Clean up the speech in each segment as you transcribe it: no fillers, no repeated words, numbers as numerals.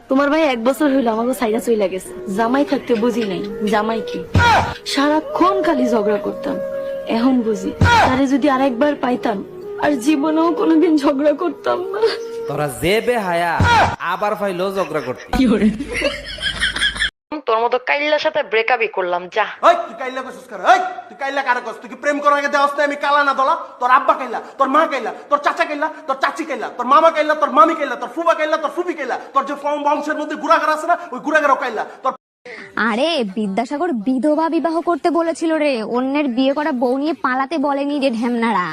তোমার ভাই 1 বছর হইলো আমাকে সাইরা চইলা গেছে। জামাই থাকতে বুঝি নাই জামাই কি, সারাক্ষণ খালি ঝগড়া করতাম। এখন বুঝি তারে যদি আরেকবার পাইতাম আর জীবনেও কোনোদিন ঝগড়া করতাম না। তোরা যে বেহায়া আবার ফাইলো ঝগড়া করতে। তোর মতো কাইল্লার সাথে ব্রেকআপই করলাম যা। ওই তুই কাইল্লা কইছিস কার? ওই তুই কাইল্লা কারে কইছিস? তুই কি প্রেম করার আগে দেওয়াস না আমি কালা না দলা? তোর আব্বা কাইল্লা, তোর মা কাইল্লা, তোর চাচা কাইল্লা, তোর চাচি কাইল্লা, তোর মামা কাইল্লা, তোর মামি কাইল্লা, তোর ফুফা কাইল্লা, তোর ফুফি কাইল্লা, তোর যে বংশের মধ্যে গুড়াগার আছে না ওই গুড়াগারও কাইল্লা। তোর আরে বিদ্যাসাগর বিধবা বিবাহ করতে বলেছিল রে, অন্যের বিয়ে করা বউ নিয়ে পালাতে বলেনি রে ঢ্যামনারা।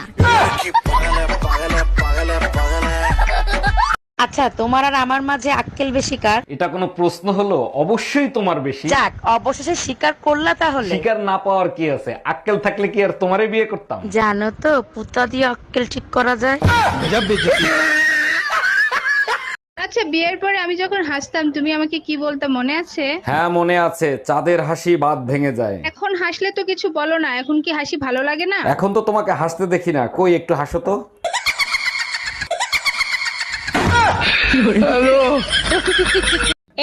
আচ্ছা, তোমার আর আমার মাঝে আক্কেল বেশি কার? এটা কোনো প্রশ্ন হলো? অবশ্যই তোমার বেশি। যাক, অবশেষে স্বীকার করলা তাহলে। শিকার না পাওয়ার কি আছে? আক্কেল থাকলে কি আর তোমারে বিয়ে করতাম? জানো তো পুতা দিয়ে আক্কেল ঠিক করা যায়। আচ্ছা, বিয়ের পরে আমি যখন হাসতাম তুমি আমাকে কি বলতে মনে আছে? হ্যাঁ মনে আছে, চাঁদের হাসি বাদ ভেঙে যায়। এখন হাসলে তো কিছু বলো না, এখন কি হাসি ভালো লাগে না? এখন তো তোমাকে হাসতে দেখি না, কই একটু হাসো তো।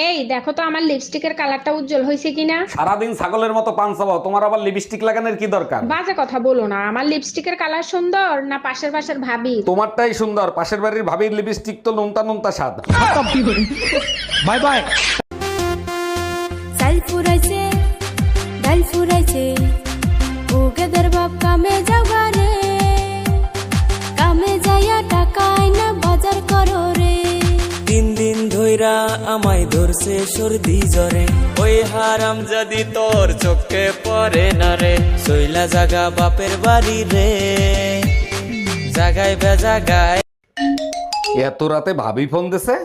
এই দেখো তো আমার লিপস্টিকের কালারটা উজ্জ্বল হয়েছে কিনা। সারাদিন ছাগলের মতো পান চাবাও, তোমার আবার লিপস্টিক লাগানোর কি দরকার? বাজে কথা বলো না, আমার লিপস্টিকের কালার সুন্দর না পাশের পাশের ভাবি? তোমারটাই সুন্দর, পাশের বাড়ির ভাবির লিপস্টিক তো নুনতা নুনতা স্বাদ। Bye bye. চাল ফুরাইছে ডাল ফুরাইছে ও গেদের বাপ কামে যাওয়া রে, কামে যাইয়া টাকা আইনা বাজার করো রে। 3 দিন ধইরা আমায় ধরছে সর্দি জ্বরে, ওই হারাম যদি তোর চোখে পড়ে না রে, সইলা জাগা বাপের বাড়ি রে, জাগায় বেজাগায়। এত রাতে ভাবি ফোন দিছে।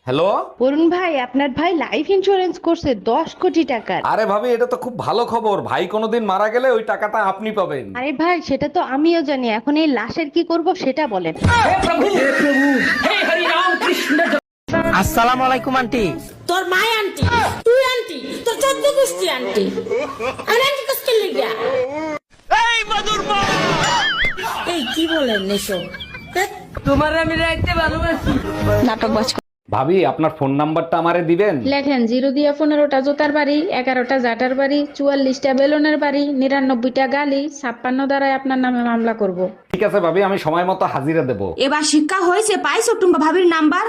হ্যালো অরুণ ভাই, আপনার ভাই লাইফ ইন্স্যুরেন্স করছে 10 কোটি টাকার। আরে ভাবি, এটা তো খুব ভালো খবর। ভাই কোনোদিন মারা গেলে ওই টাকাটা আপনি পাবেন। আরে ভাই, সেটা তো আমিও জানি, এখন এই লাশের কি করব সেটা বলেন। আসসালামু আলাইকুম আন্টি। তোর মাই আন্টি, তুই আন্টি, তোর 14 গোষ্ঠী আন্টি। আর আন্টি কষ্ট লাগিয়া এই মধুর মা। এই কি বলেন এসব? তোমার আমি রাখতে ভালোবাসি। নাটক বাজ। ভাবি, আপনার ফোন নাম্বারটা আমারে দিবেন? লেখেন 0 দিয়া 15টা জোতার বাড়ি, 11টা জাটার বাড়ি, 44টা বেলুনের বাড়ি, 99টা গালি, 56 দ্বারাই আপনার নামে মামলা করব। ঠিক আছে ভাবি, আমি সময় মতো হাজিরা দেব। এবার শিক্ষা হয়েছে, পাইছো টুম্বা ভাবির নাম্বার?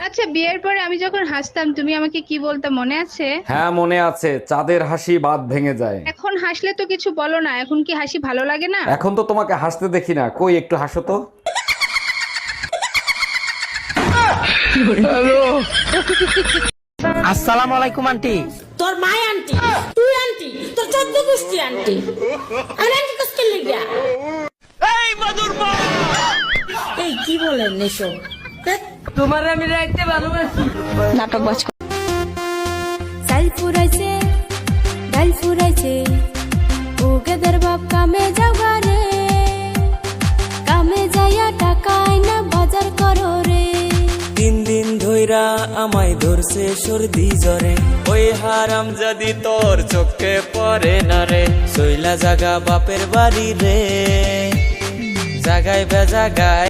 আচ্ছা, বিয়ের পরে আমি যখন হাসতাম তুমি আমাকে কি বলতে মনে আছে? হ্যাঁ মনে আছে, চাঁদের হাসি বাদ ভেঙে যায়। এখন হাসলে তো কিছু বলো না, এখন কি হাসি ভালো লাগে না? এখন তো তোমাকে হাসতে দেখি না, কই একটু হাসো তো। আসসালামু আলাইকুম আন্টি। তোর মাই আন্টি, তুই আন্টি, তোর 14 গোষ্ঠী আন্টি। আর আন্টি কষ্ট লাগিয়া এই মধুর মা। এই কি বলেন এসব? তোমার আমি রাখতে ভালোবাসি। নাটক বাজ। চাল ফুরাইছে ডাল ফুরাইছে ও গেদের বাপ কামে যাওয়া রে, কামে যাইয়া টাকা আইনা বাজার করো রে। 3 দিন ধইরা আমায় ধরছে সর্দি জ্বরে, ওই হারাম যদি তোর চোখে পড়ে না রে, সইলা জাগা বাপের বাড়ি রে, জাগায় বেজাগায়।